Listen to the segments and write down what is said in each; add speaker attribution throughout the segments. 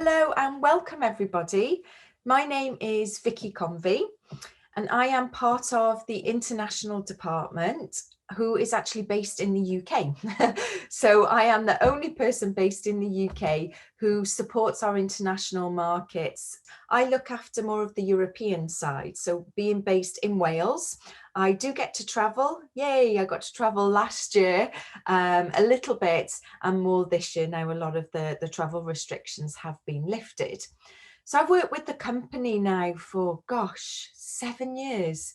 Speaker 1: Hello and welcome everybody. My name is Vicky Convey and I am part of the international department who is actually based in the UK. So I am the only person based in the UK who supports our international markets. I look after more of the European side. So being based in Wales, I do get to travel. Yay, I got to travel last year a little bit and more this year. Now a lot of the travel restrictions have been lifted. So I've worked with the company now for, gosh, 7 years.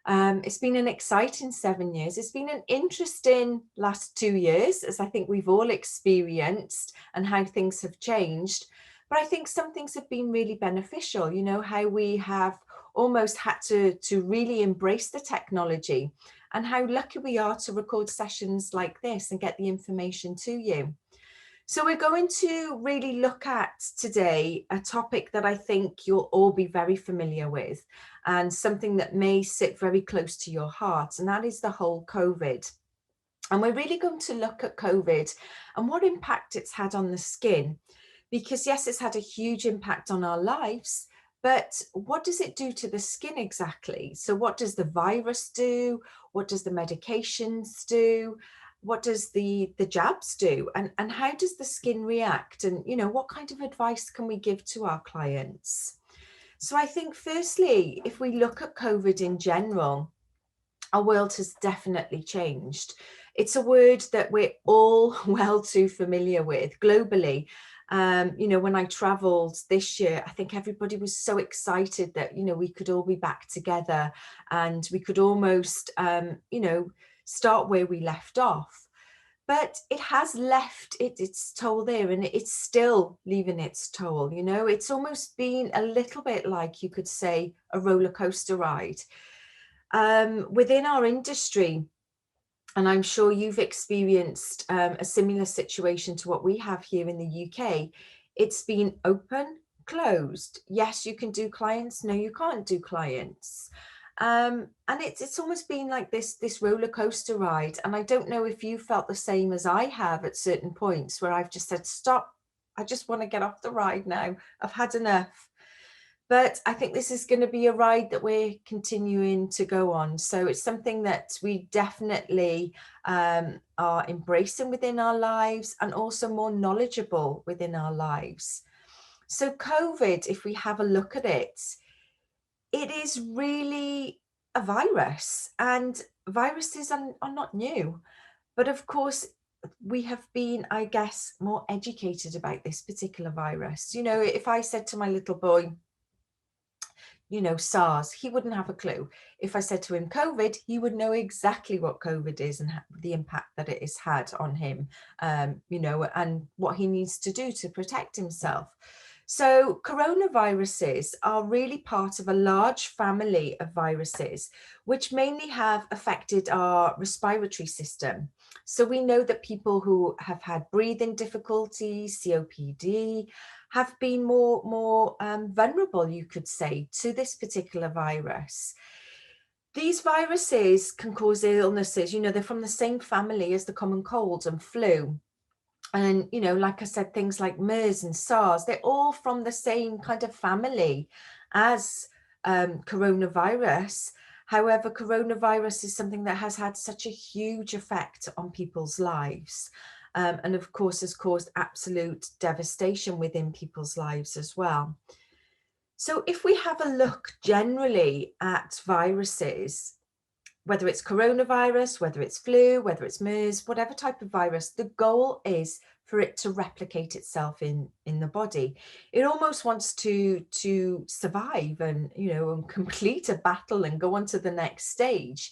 Speaker 1: It's been an exciting 7 years. It's been an interesting last 2 years, as I think we've all experienced and how things have changed. But I think some things have been really beneficial, you know, how we have almost had to really embrace the technology and how lucky we are to record sessions like this and get the information to you. So we're going to really look at today a topic that I think you'll all be very familiar with and something that may sit very close to your heart, and that is the whole COVID. And we're really going to look at COVID and what impact it's had on the skin, because yes, it's had a huge impact on our lives, but what does it do to the skin exactly? So what does the virus do? What does the medications do? What does the jabs do? And how does the skin react? And, you know, what kind of advice can we give to our clients? So I think firstly, if we look at COVID in general, our world has definitely changed. It's a word that we're all well too familiar with globally. You know, when I traveled this year, I think everybody was so excited that, you know, we could all be back together and we could almost, you know, start where we left off. But it has left its toll there, and it's still leaving its toll. You know, it's almost been a little bit like, you could say, a roller coaster ride. Within our industry, and I'm sure you've experienced a similar situation to what we have here in the UK, it's been open, closed. Yes, you can do clients. No, you can't do clients. And it's almost been like this roller coaster ride. And I don't know if you felt the same as I have at certain points where I've just said, stop, I just want to get off the ride now. I've had enough. But I think this is going to be a ride that we're continuing to go on. So it's something that we definitely are embracing within our lives and also more knowledgeable within our lives. So COVID, if we have a look at it, it is really a virus, and viruses are not new. But of course, we have been, I guess, more educated about this particular virus. You know, if I said to my little boy, you know, SARS, he wouldn't have a clue. If I said to him COVID, he would know exactly what COVID is and the impact that it has had on him, you know, and what he needs to do to protect himself. So coronaviruses are really part of a large family of viruses, which mainly have affected our respiratory system. So we know that people who have had breathing difficulties, COPD, have been more vulnerable, you could say, to this particular virus. These viruses can cause illnesses, you know, they're from the same family as the common cold and flu. And, you know, like I said, things like MERS and SARS, they're all from the same kind of family as coronavirus. However, coronavirus is something that has had such a huge effect on people's lives. And of course, has caused absolute devastation within people's lives as well. So if we have a look generally at viruses, whether it's coronavirus, whether it's flu, whether it's MERS, whatever type of virus, the goal is for it to replicate itself in the body. It almost wants to survive and, you know, and complete a battle and go on to the next stage.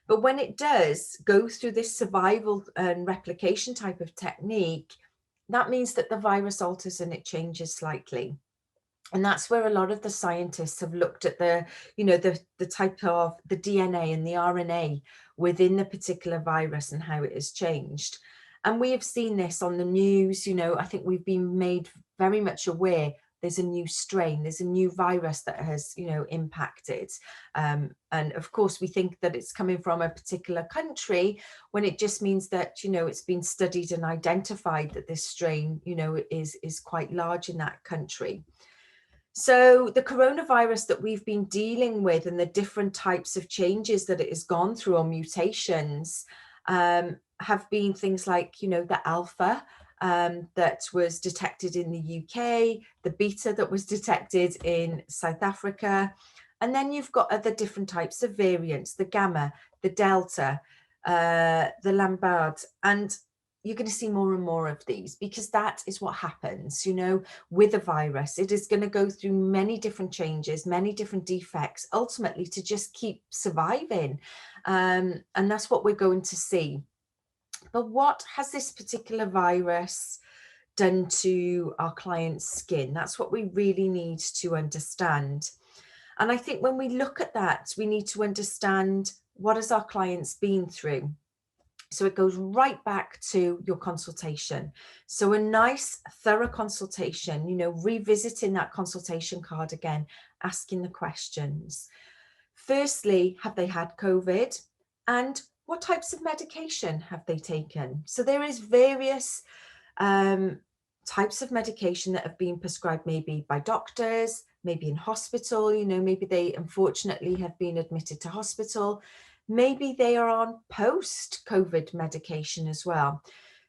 Speaker 1: But when it does go through this survival and replication type of technique, that means that the virus alters and it changes slightly. And that's where a lot of the scientists have looked at the, you know, the type of the DNA and the RNA within the particular virus and how it has changed. And we have seen this on the news, you know, I think we've been made very much aware there's a new strain, there's a new virus that has, impacted. And of course, we think that it's coming from a particular country when it just means that, it's been studied and identified that this strain, is quite large in that country. So the coronavirus that we've been dealing with and the different types of changes that it has gone through, or mutations, have been things like, the alpha that was detected in the UK, the beta that was detected in South Africa. And then you've got other different types of variants, the gamma, the delta, the Lambert, and you're going to see more and more of these, because that is what happens, with a virus. It is going to go through many different changes, many different defects, ultimately to just keep surviving. And that's what we're going to see. But what has this particular virus done to our client's skin? That's what we really need to understand. And I think when we look at that, we need to understand, what has our clients been through? So it goes right back to your consultation. So a nice thorough consultation, revisiting that consultation card again, asking the questions. Firstly, have they had COVID? And what types of medication have they taken? So there is various types of medication that have been prescribed, maybe by doctors, maybe in hospital, maybe they unfortunately have been admitted to hospital. Maybe they are on post-COVID medication as well.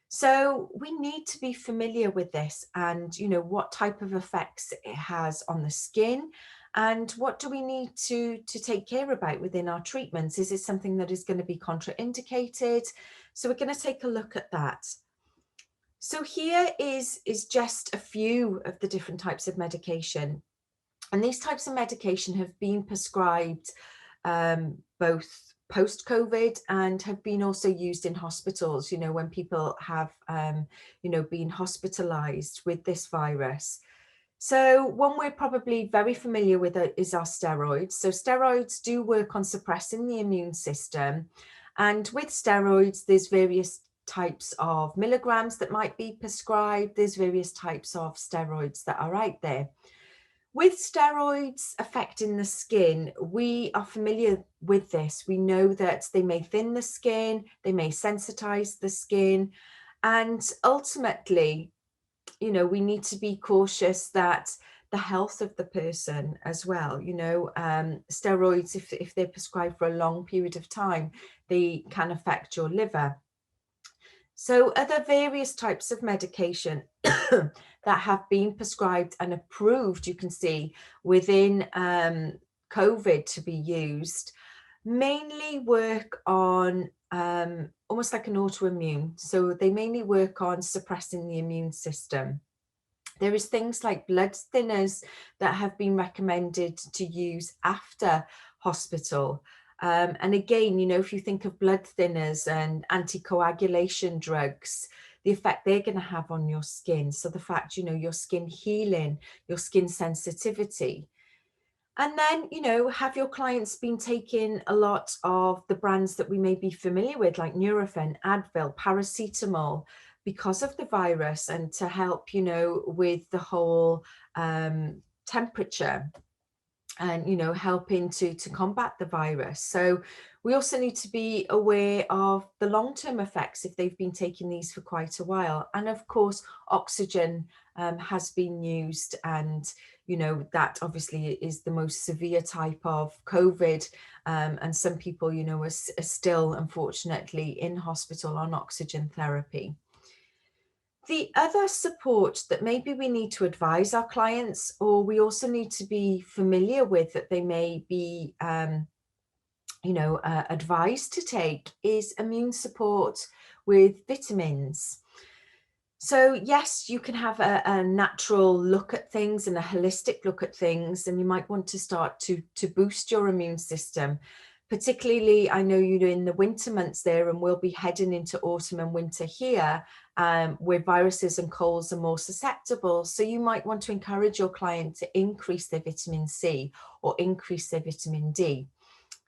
Speaker 1: So we need to be familiar with this and, what type of effects it has on the skin, and what do we need to take care about within our treatments? Is it something that is going to be contraindicated? So we're going to take a look at that. So here is just a few of the different types of medication. And these types of medication have been prescribed both post-COVID and have been also used in hospitals, when people have, been hospitalized with this virus. So one we're probably very familiar with is our steroids. So steroids do work on suppressing the immune system. And with steroids, there's various types of milligrams that might be prescribed. There's various types of steroids that are out there. With steroids affecting the skin, we are familiar with this. We know that they may thin the skin, they may sensitize the skin, and ultimately, we need to be cautious that the health of the person as well, steroids, if they're prescribed for a long period of time, they can affect your liver. So other various types of medication that have been prescribed and approved, you can see, within COVID to be used, mainly work on almost like an autoimmune. So they mainly work on suppressing the immune system. There is things like blood thinners that have been recommended to use after hospital. And again, if you think of blood thinners and anticoagulation drugs, the effect they're going to have on your skin. So the fact, your skin healing, your skin sensitivity. And then, have your clients been taking a lot of the brands that we may be familiar with, like Nurofen, Advil, paracetamol, because of the virus, and to help, with the whole temperature and, helping to combat the virus. So we also need to be aware of the long-term effects if they've been taking these for quite a while. And of course, oxygen has been used, and that obviously is the most severe type of COVID, and some people are still unfortunately in hospital on oxygen therapy. The other support that maybe we need to advise our clients, or we also need to be familiar with, that they may be advised to take, is immune support with vitamins. So yes, you can have a natural look at things and a holistic look at things, and you might want to start to boost your immune system. Particularly, I know in the winter months there, and we'll be heading into autumn and winter here, where viruses and colds are more susceptible. So you might want to encourage your client to increase their vitamin C or increase their vitamin D.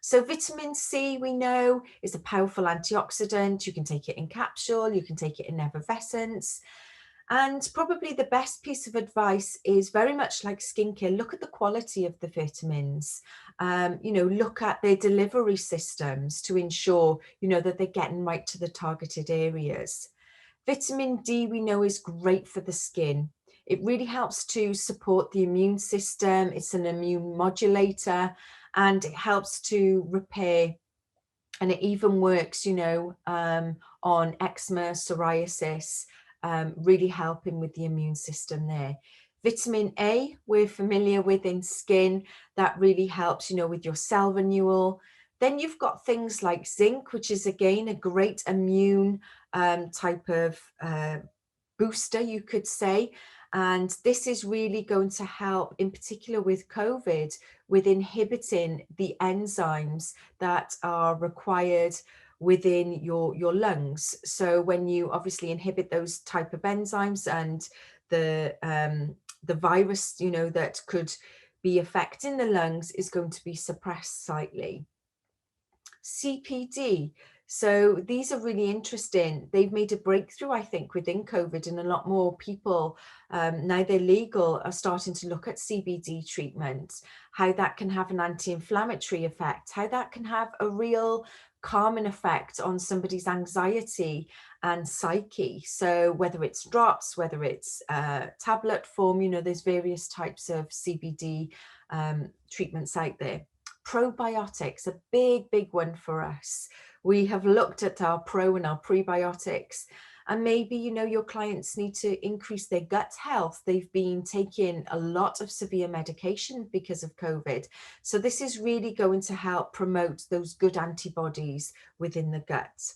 Speaker 1: So vitamin C, we know, is a powerful antioxidant. You can take it in capsule, you can take it in effervescence. And probably the best piece of advice is very much like skincare. Look at the quality of the vitamins. Look at their delivery systems to ensure, that they're getting right to the targeted areas. Vitamin D, we know, is great for the skin. It really helps to support the immune system. It's an immune modulator, and it helps to repair, and it even works, on eczema, psoriasis, really helping with the immune system there. Vitamin A, we're familiar with in skin, that really helps, with your cell renewal. Then you've got things like zinc, which is again a great immune type of booster, you could say. And this is really going to help, in particular with COVID, with inhibiting the enzymes that are required within your lungs. So when you obviously inhibit those type of enzymes, and the virus, that could be affecting the lungs is going to be suppressed slightly. CPD. So these are really interesting. They've made a breakthrough, I think, within COVID, and a lot more people, now they're legal, are starting to look at CBD treatments, how that can have an anti-inflammatory effect, how that can have a real calming effect on somebody's anxiety and psyche. So whether it's drops, whether it's tablet form, there's various types of CBD treatments out there. Probiotics, a big one for us. We have looked at our pro and our prebiotics, and maybe, your clients need to increase their gut health. They've been taking a lot of severe medication because of COVID. So this is really going to help promote those good antibodies within the gut.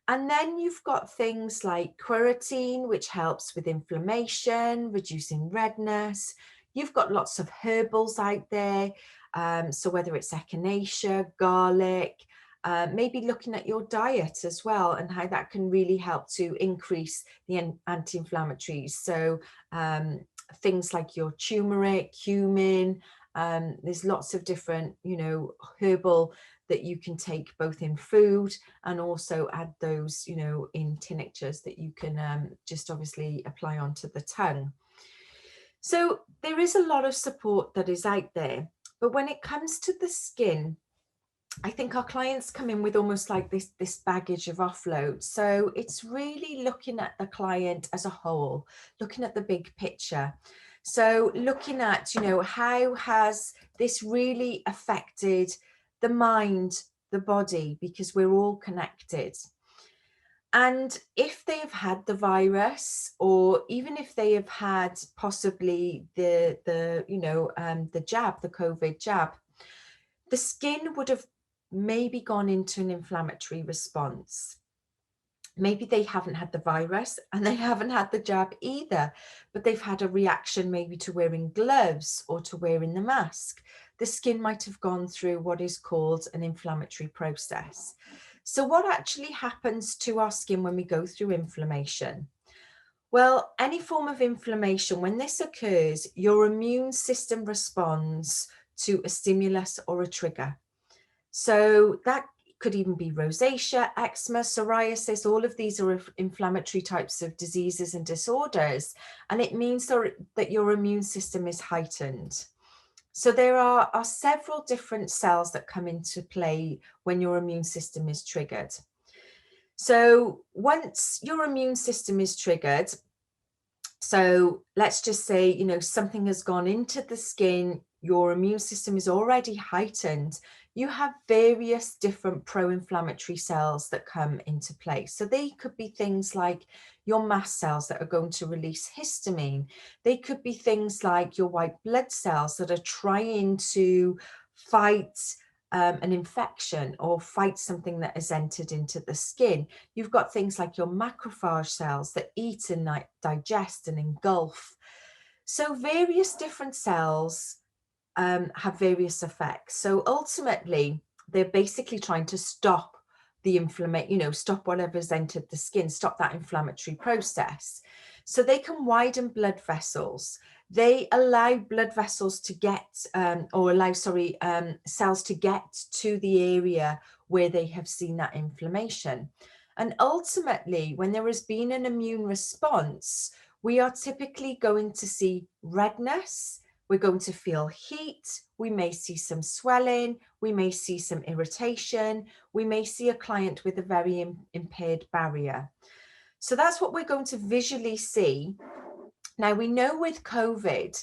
Speaker 1: And then you've got things like quercetin, which helps with inflammation, reducing redness. You've got lots of herbals out there. So whether it's echinacea, garlic, maybe looking at your diet as well, and how that can really help to increase the anti-inflammatories. So things like your turmeric, cumin, there's lots of different, herbal that you can take both in food, and also add those, in tinctures that you can just obviously apply onto the tongue. So there is a lot of support that is out there. But when it comes to the skin, I think our clients come in with almost like this baggage of offload. So it's really looking at the client as a whole, looking at the big picture. So looking at, how has this really affected the mind, the body, because we're all connected. And if they have had the virus, or even if they have had possibly the jab, the COVID jab, the skin would have maybe gone into an inflammatory response. Maybe they haven't had the virus and they haven't had the jab either, but they've had a reaction maybe to wearing gloves or to wearing the mask. The skin might have gone through what is called an inflammatory process. So what actually happens to our skin when we go through inflammation? Well, any form of inflammation, when this occurs, your immune system responds to a stimulus or a trigger. So that could even be rosacea, eczema, psoriasis. All of these are inflammatory types of diseases and disorders. And it means that your immune system is heightened. So there are several different cells that come into play when your immune system is triggered. So once your immune system is triggered, so let's just say, something has gone into the skin, your immune system is already heightened, you have various different pro-inflammatory cells that come into play. So they could be things like your mast cells that are going to release histamine. They could be things like your white blood cells that are trying to fight an infection or fight something that has entered into the skin. You've got things like your macrophage cells that eat and digest and engulf. So various different cells have various effects. So ultimately, they're basically trying to stop the inflammation, stop whatever's entered the skin, stop that inflammatory process. So they can widen blood vessels. They allow blood vessels to get, cells to get to the area where they have seen that inflammation. And ultimately, when there has been an immune response, we are typically going to see redness, we're going to feel heat, we may see some swelling, we may see some irritation, we may see a client with a very impaired barrier. So that's what we're going to visually see. Now, we know with COVID,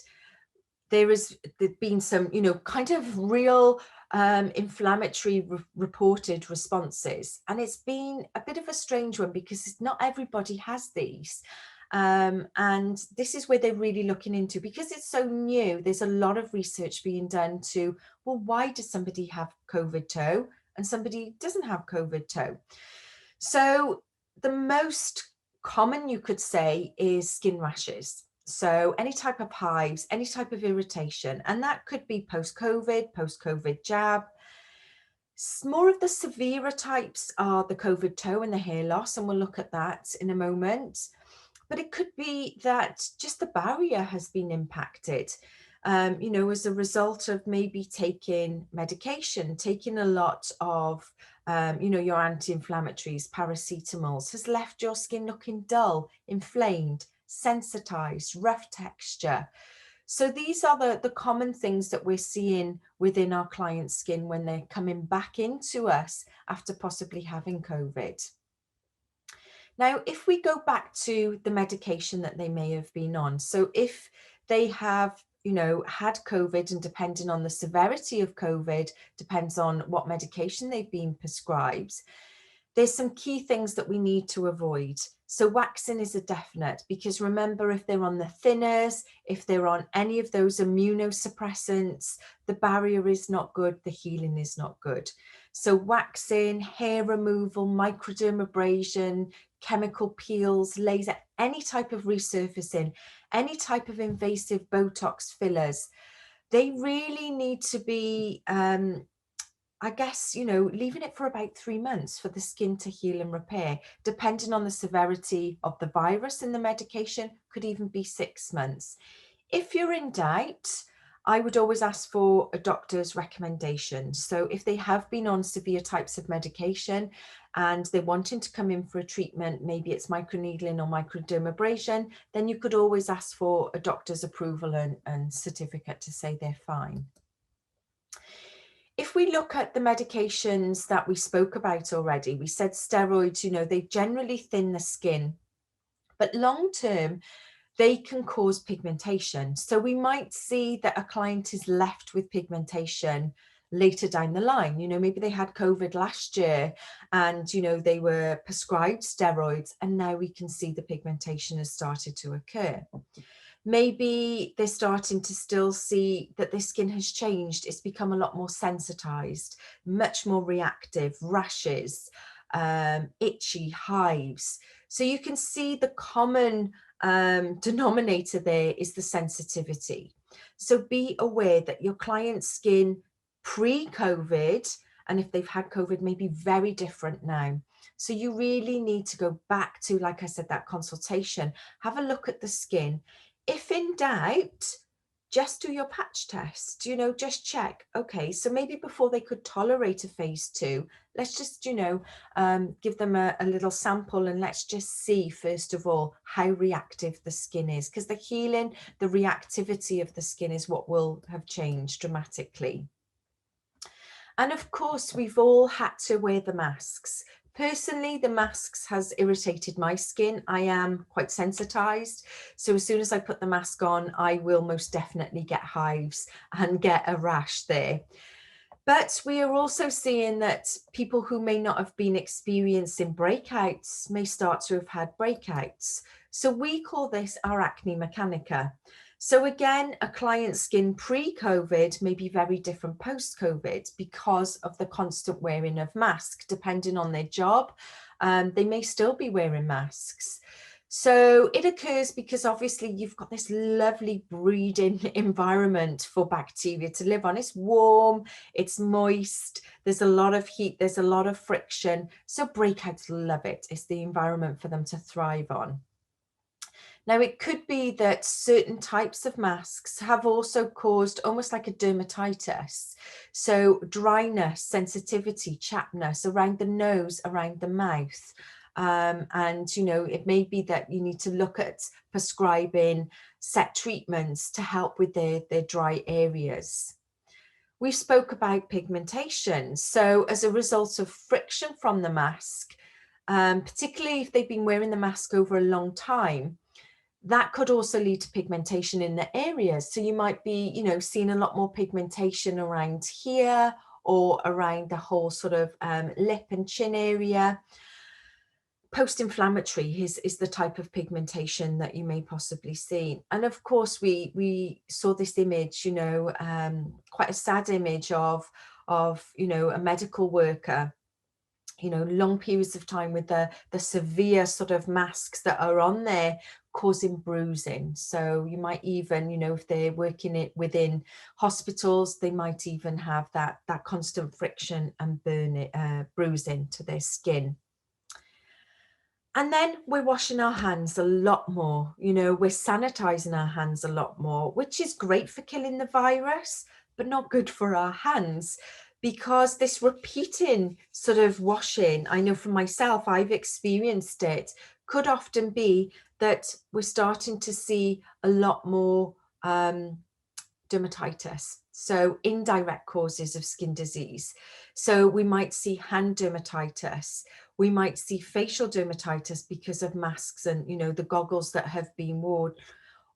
Speaker 1: there has been some, kind of real inflammatory reported responses. And it's been a bit of a strange one because not everybody has these. And this is where they're really looking into, because it's so new, there's a lot of research being done to, well, why does somebody have COVID toe and somebody doesn't have COVID toe? So the most common, you could say, is skin rashes. So any type of hives, any type of irritation, and that could be post-COVID jab. More of the severer types are the COVID toe and the hair loss, and we'll look at that in a moment. But it could be that just the barrier has been impacted, as a result of maybe taking medication, taking a lot of, your anti-inflammatories, paracetamols, has left your skin looking dull, inflamed, sensitized, rough texture. So these are the common things that we're seeing within our clients' skin when they're coming back into us after possibly having COVID. Now, if we go back to the medication that they may have been on, so if they have, had COVID, and depending on the severity of COVID, depends on what medication they've been prescribed, there's some key things that we need to avoid. So waxing is a definite, because remember, if they're on the thinners, if they're on any of those immunosuppressants, the barrier is not good, the healing is not good. So waxing, hair removal, microdermabrasion, chemical peels, laser, any type of resurfacing, any type of invasive Botox fillers, they really need to be, I guess, leaving it for about 3 months for the skin to heal and repair, depending on the severity of the virus and the medication, could even be 6 months. If you're in doubt, I would always ask for a doctor's recommendation. So if they have been on severe types of medication and they're wanting to come in for a treatment, maybe it's microneedling or microdermabrasion, then you could always ask for a doctor's approval and certificate to say they're fine. If we look at the medications that we spoke about already, we said steroids, they generally thin the skin, but long term, they can cause pigmentation. So we might see that a client is left with pigmentation later down the line. Maybe they had COVID last year and, they were prescribed steroids, and now we can see the pigmentation has started to occur. Maybe they're starting to still see that their skin has changed. It's become a lot more sensitized, much more reactive, rashes, itchy, hives. So you can see the common denominator there is the sensitivity. So be aware that your client's skin pre-COVID, and if they've had COVID, may be very different now. So you really need to go back to, like I said, that consultation, have a look at the skin. If in doubt, just do your patch test, just check. Okay, so maybe before they could tolerate a phase 2, let's just, give them a little sample, and let's just see, first of all, how reactive the skin is, because the healing, the reactivity of the skin is what will have changed dramatically. And of course, we've all had to wear the masks. Personally, the masks has irritated my skin. I am quite sensitized. So as soon as I put the mask on, I will most definitely get hives and get a rash there. But we are also seeing that people who may not have been experiencing breakouts may start to have had breakouts. So we call this our acne mechanica. So again, a client's skin pre-COVID may be very different post-COVID because of the constant wearing of masks. Depending on their job, they may still be wearing masks. So it occurs because obviously you've got this lovely breeding environment for bacteria to live on. It's warm, it's moist, there's a lot of heat, there's a lot of friction. So breakouts love it. It's the environment for them to thrive on. Now, it could be that certain types of masks have also caused almost like a dermatitis. So dryness, sensitivity, chappedness around the nose, around the mouth. And, it may be that you need to look at prescribing set treatments to help with their dry areas. We spoke about pigmentation. So as a result of friction from the mask, particularly if they've been wearing the mask over a long time, that could also lead to pigmentation in the areas. So you might be, seeing a lot more pigmentation around here or around the whole sort of lip and chin area. Post-inflammatory is the type of pigmentation that you may possibly see. And of course, we saw this image, quite a sad image of a medical worker, long periods of time with the severe sort of masks that are on there causing bruising. So you might even, if they're working it within hospitals, they might even have that constant friction and bruising to their skin. And then we're washing our hands a lot more, we're sanitizing our hands a lot more, which is great for killing the virus, but not good for our hands, because this repeating sort of washing, I know for myself, I've experienced it, could often be that we're starting to see a lot more dermatitis. So indirect causes of skin disease. So we might see hand dermatitis. We might see facial dermatitis because of masks and, the goggles that have been worn,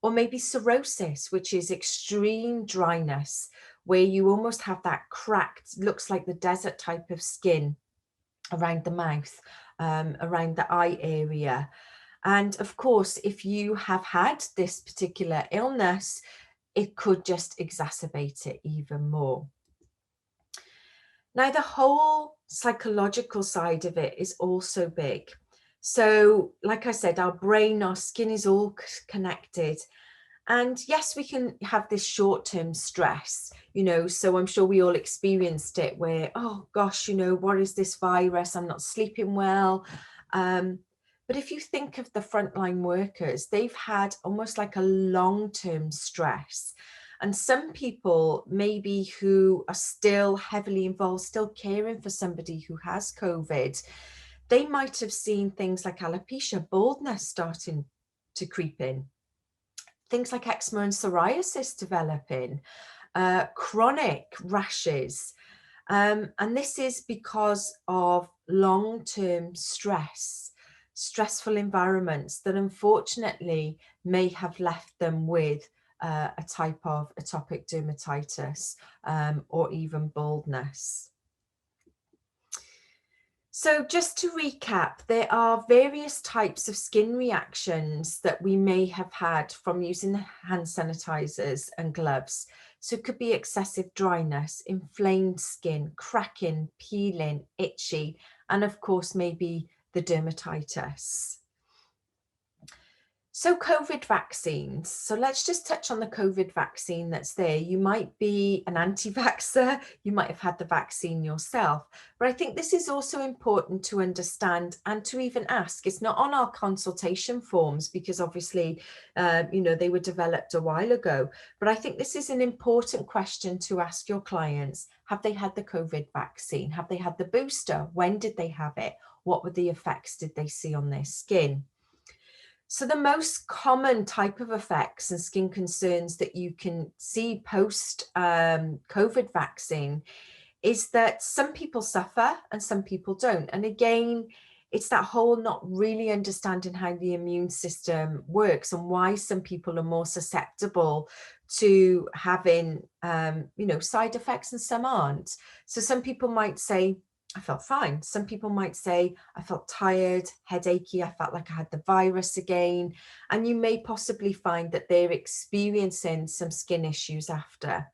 Speaker 1: or maybe cirrhosis, which is extreme dryness, where you almost have that cracked, looks like the desert type of skin around the mouth, around the eye area. And of course, if you have had this particular illness, it could just exacerbate it even more. Now, the whole psychological side of it is also big. So, like I said, our brain, our skin is all connected. And yes, we can have this short-term stress, so I'm sure we all experienced it where, oh gosh, what is this virus? I'm not sleeping well. But if you think of the frontline workers, they've had almost like a long-term stress. And some people maybe who are still heavily involved, still caring for somebody who has COVID, they might have seen things like alopecia, baldness starting to creep in, things like eczema and psoriasis developing, chronic rashes. And this is because of long-term stressful environments that unfortunately may have left them with a type of atopic dermatitis or even baldness. So just to recap, there are various types of skin reactions that we may have had from using hand sanitizers and gloves. So it could be excessive dryness, inflamed skin, cracking, peeling, itchy, and of course, maybe the dermatitis. So COVID vaccines. So let's just touch on the COVID vaccine that's there. You might be an anti-vaxxer, you might have had the vaccine yourself, but I think this is also important to understand and to even ask. It's not on our consultation forms because obviously, they were developed a while ago, but I think this is an important question to ask your clients. Have they had the COVID vaccine? Have they had the booster? When did they have it? What were the effects did they see on their skin? So the most common type of effects and skin concerns that you can see post COVID vaccine is that some people suffer and some people don't. And again, it's that whole not really understanding how the immune system works and why some people are more susceptible to having, side effects and some aren't. So some people might say, I felt fine. Some people might say, I felt tired, headachy, I felt like I had the virus again. And you may possibly find that they're experiencing some skin issues after.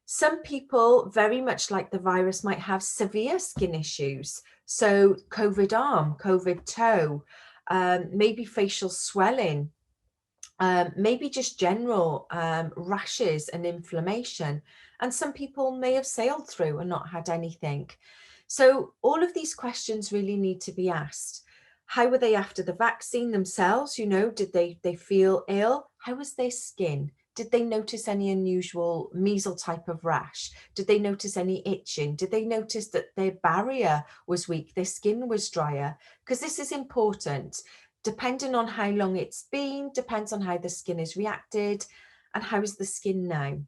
Speaker 1: Some people, very much like the virus, might have severe skin issues. So COVID arm, COVID toe, maybe facial swelling, maybe just general rashes and inflammation. And some people may have sailed through and not had anything. So all of these questions really need to be asked. How were they after the vaccine themselves? Did they feel ill? How was their skin? Did they notice any unusual measles type of rash? Did they notice any itching? Did they notice that their barrier was weak, their skin was drier? Because this is important. Depending on how long it's been, depends on how the skin has reacted and how is the skin now.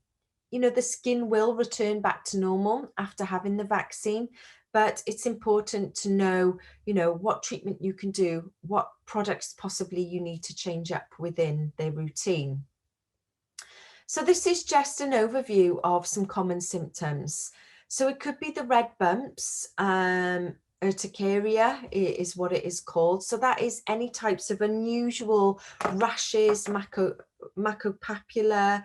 Speaker 1: You know, the skin will return back to normal after having the vaccine, but it's important to know, you know, what treatment you can do, what products possibly you need to change up within their routine. So this is just an overview of some common symptoms. So it could be the red bumps, urticaria is what it is called. So that is any types of unusual rashes, macropapular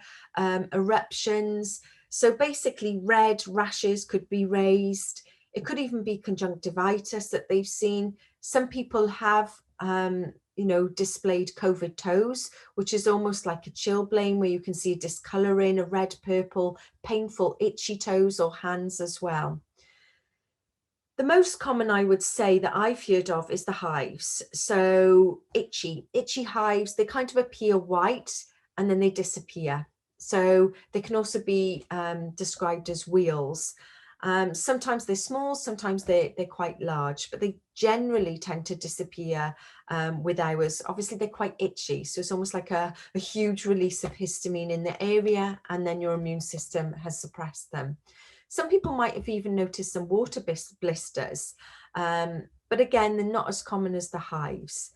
Speaker 1: eruptions. So basically red rashes could be raised. It could even be conjunctivitis that they've seen. Some people have you know, displayed COVID toes, which is almost like a chilblain where you can see a discoloring, a red, purple, painful, itchy toes or hands as well. The most common, I would say, that I've heard of is the hives. So itchy hives, they kind of appear white and then they disappear. So they can also be described as wheals. Sometimes they're small, sometimes they're quite large, but they generally tend to disappear with hours. Obviously, they're quite itchy, so it's almost like a huge release of histamine in the area, and then your immune system has suppressed them. Some people might have even noticed some water blisters, but again, they're not as common as the hives.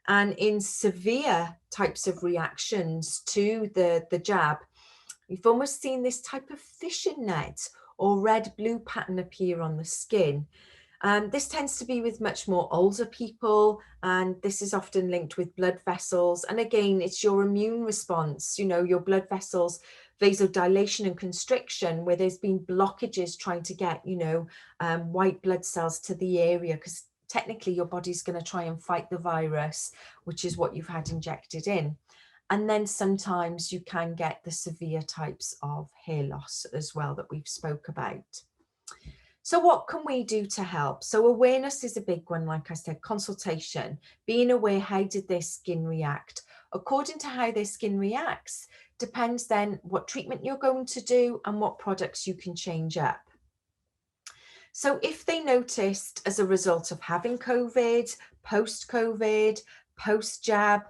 Speaker 1: And in severe types of reactions to the jab, you've almost seen this type of fishing net or red-blue pattern appear on the skin. This tends to be with much more older people, and this is often linked with blood vessels. And again, it's your immune response, you know, your blood vessels, vasodilation and constriction, where there's been blockages trying to get, you know, white blood cells to the area, because technically your body's going to try and fight the virus, which is what you've had injected in. And then sometimes you can get the severe types of hair loss as well that we've spoke about. So what can we do to help? So awareness is a big one, like I said, consultation, being aware, how did their skin react? According to how their skin reacts, depends then what treatment you're going to do and what products you can change up. So if they noticed as a result of having COVID, post-COVID, post-jab,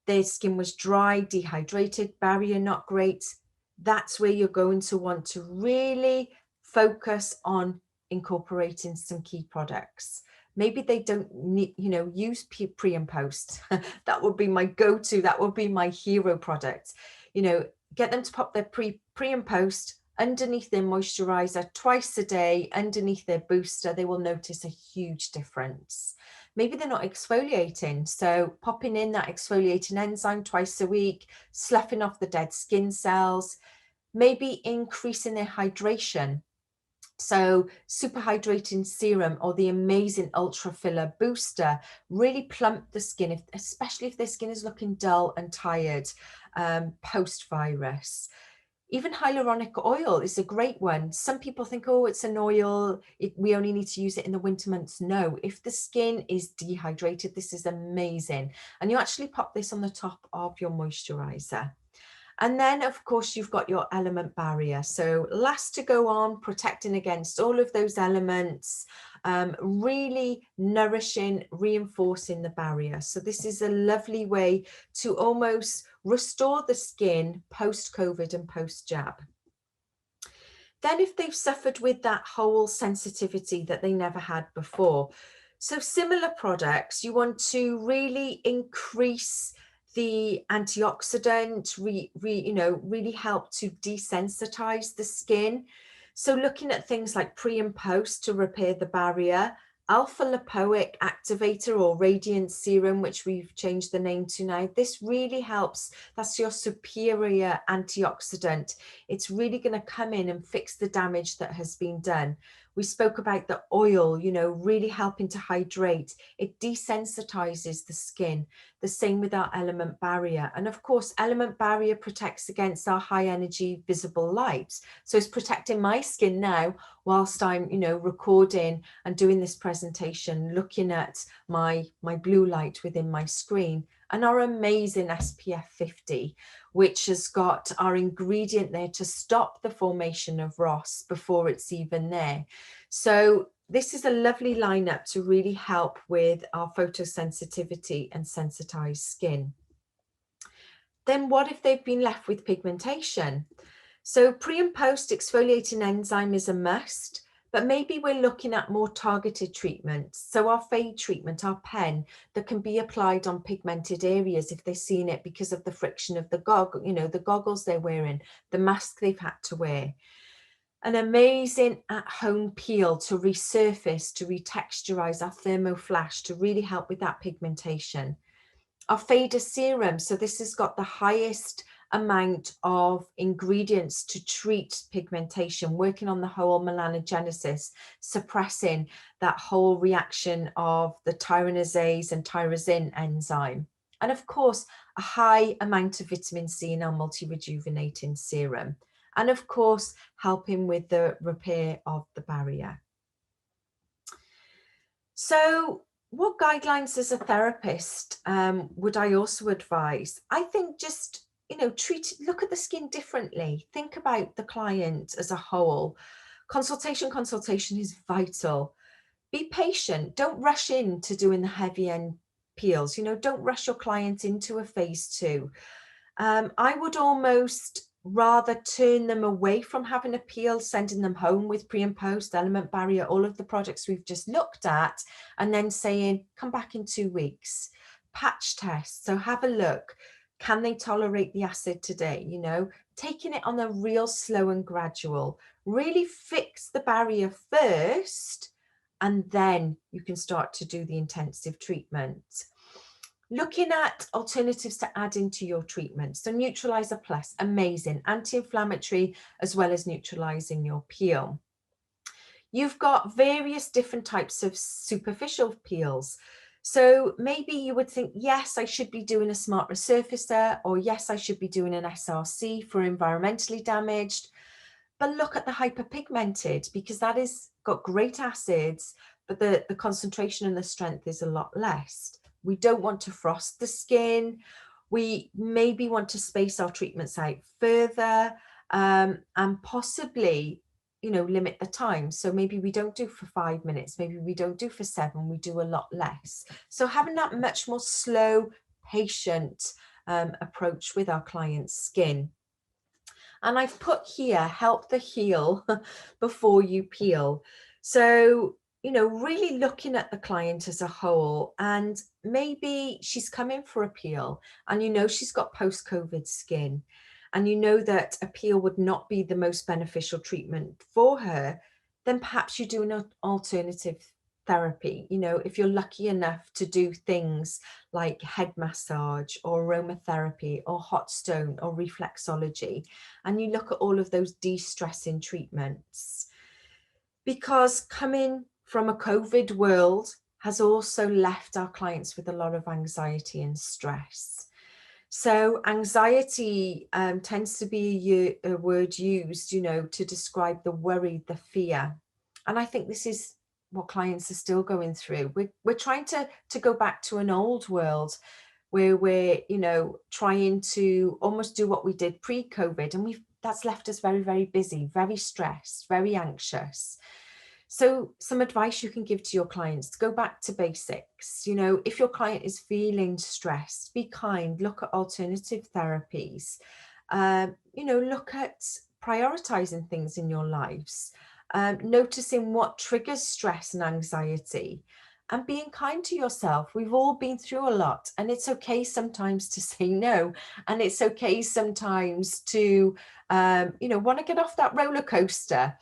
Speaker 1: their skin was dry, dehydrated, barrier not great, that's where you're going to want to really focus on incorporating some key products. Maybe they don't need, you know, use pre and post. That would be my go-to. That would be my hero product. You know, get them to pop their pre and post underneath their moisturizer twice a day, underneath their booster. They will notice a huge difference. Maybe they're not exfoliating, so popping in that exfoliating enzyme twice a week, sloughing off the dead skin cells, maybe increasing their hydration. So super hydrating serum or the amazing ultra filler booster really plump the skin, especially if their skin is looking dull and tired post-virus. Even hyaluronic oil is a great one. Some people think, oh, it's an oil, we only need to use it in the winter months. No, if the skin is dehydrated, this is amazing. And you actually pop this on the top of your moisturizer. And then, of course, you've got your element barrier. So last to go on, protecting against all of those elements, really nourishing, reinforcing the barrier. So this is a lovely way to almost restore the skin post-COVID and post-jab. Then if they've suffered with that whole sensitivity that they never had before, so similar products, you want to really increase the antioxidant, really help to desensitize the skin. So looking at things like pre and post to repair the barrier, alpha lipoic activator or radiant serum, which we've changed the name to now, this really helps. That's your superior antioxidant. It's really going to come in and fix the damage that has been done. We spoke about the oil, you know, really helping to hydrate. It desensitizes the skin. The same with our element barrier. And of course, element barrier protects against our high energy visible light. So it's protecting my skin now whilst I'm, you know, recording and doing this presentation, looking at my blue light within my screen. and our amazing SPF 50, which has got our ingredient there to stop the formation of ROS before it's even there. So this is a lovely lineup to really help with our photosensitivity and sensitized skin. Then what if they've been left with pigmentation? So pre and post exfoliating enzyme is a must, but maybe we're looking at more targeted treatments. So our fade treatment, our pen that can be applied on pigmented areas if they've seen it because of the friction of the goggle, the goggles they're wearing, the mask they've had to wear. An amazing at-home peel to resurface, to retexturize our thermoflash to really help with that pigmentation. Our fader serum, so this has got the highest amount of ingredients to treat pigmentation, working on the whole melanogenesis, suppressing that whole reaction of the tyrosinase and tyrosine enzyme. And of course, a high amount of vitamin C in our multi-rejuvenating serum. And of course, helping with the repair of the barrier. So what guidelines as a therapist would I also advise? I think just, look at the skin differently. Think about the client as a whole. Consultation is vital. Be patient. Don't rush into doing the heavy end peels. Don't rush your client into a phase 2. I would almost rather turn them away from having a peel, sending them home with pre and post, element barrier, all of the products we've just looked at, and then saying, come back in 2 weeks. Patch test. So have a look. Can they tolerate the acid today? Taking it on a real slow and gradual. Really fix the barrier first, and then you can start to do the intensive treatment. Looking at alternatives to add into your treatment. So Neutralizer Plus, amazing, anti-inflammatory, as well as neutralizing your peel. You've got various different types of superficial peels. So maybe you would think, yes, I should be doing a smart resurfacer, or yes, I should be doing an SRC for environmentally damaged. But look at the hyperpigmented, because that is got great acids, but the concentration and the strength is a lot less. We don't want to frost the skin. We maybe want to space our treatments out further, and possibly, limit the time. So maybe we don't do for 5 minutes, maybe we don't do for 7, we do a lot less. So having that much more slow, patient approach with our client's skin. And I've put here, help the heel before you peel. So, really looking at the client as a whole, and maybe she's coming for a peel and she's got post-COVID skin, and that a peel would not be the most beneficial treatment for her, then perhaps you do an alternative therapy. If you're lucky enough to do things like head massage or aromatherapy or hot stone or reflexology, and you look at all of those de-stressing treatments, because coming from a COVID world has also left our clients with a lot of anxiety and stress. So anxiety tends to be a word used, to describe the worry, the fear. And I think this is what clients are still going through. We're trying to go back to an old world where we're, trying to almost do what we did pre-COVID. And that's left us very, very busy, very stressed, very anxious. So some advice you can give to your clients: go back to basics. If your client is feeling stressed, be kind, look at alternative therapies, look at prioritizing things in your lives, noticing what triggers stress and anxiety, and being kind to yourself. We've all been through a lot, and it's okay sometimes to say no, and it's okay sometimes to, want to get off that roller coaster.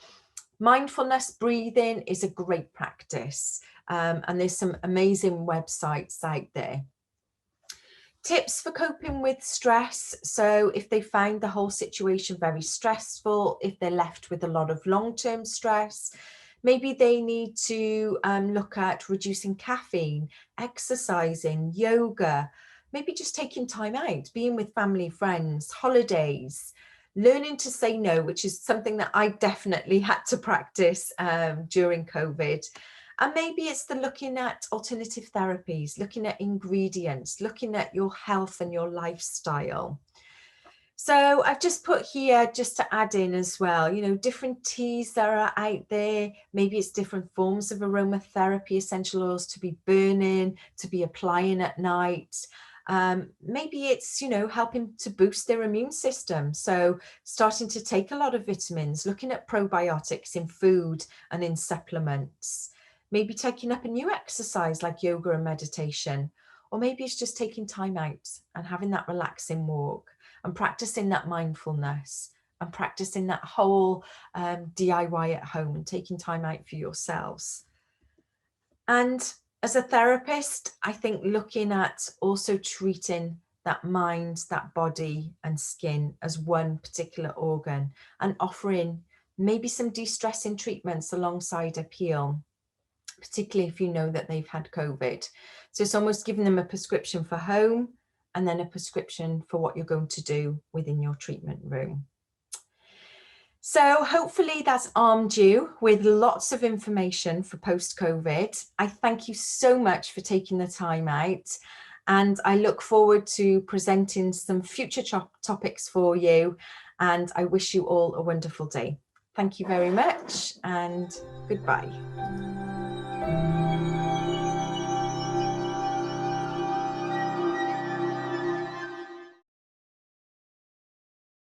Speaker 1: Mindfulness breathing is a great practice, and there's some amazing websites out there. Tips for coping with stress. So if they find the whole situation very stressful, if they're left with a lot of long-term stress, maybe they need to look at reducing caffeine, exercising, yoga, maybe just taking time out, being with family, friends, holidays, learning to say no, which is something that I definitely had to practice during COVID. And maybe it's the looking at alternative therapies, looking at ingredients, looking at your health and your lifestyle. So I've just put here, just to add in as well, you know, different teas that are out there. Maybe it's different forms of aromatherapy, essential oils to be burning, to be applying at night. Maybe it's, you know, helping to boost their immune system. So starting to take a lot of vitamins, looking at probiotics in food and in supplements. Maybe taking up a new exercise like yoga and meditation. Or maybe it's just taking time out and having that relaxing walk, and practicing that mindfulness, and practicing that whole DIY at home, and taking time out for yourselves. And as a therapist, I think looking at also treating that mind, that body and skin as one particular organ, and offering maybe some de-stressing treatments alongside a peel, particularly if you know that they've had COVID. So it's almost giving them a prescription for home and then a prescription for what you're going to do within your treatment room. So hopefully that's armed you with lots of information for post-COVID. I thank you so much for taking the time out, and I look forward to presenting some future topics for you, and I wish you all a wonderful day. Thank you very much, and goodbye.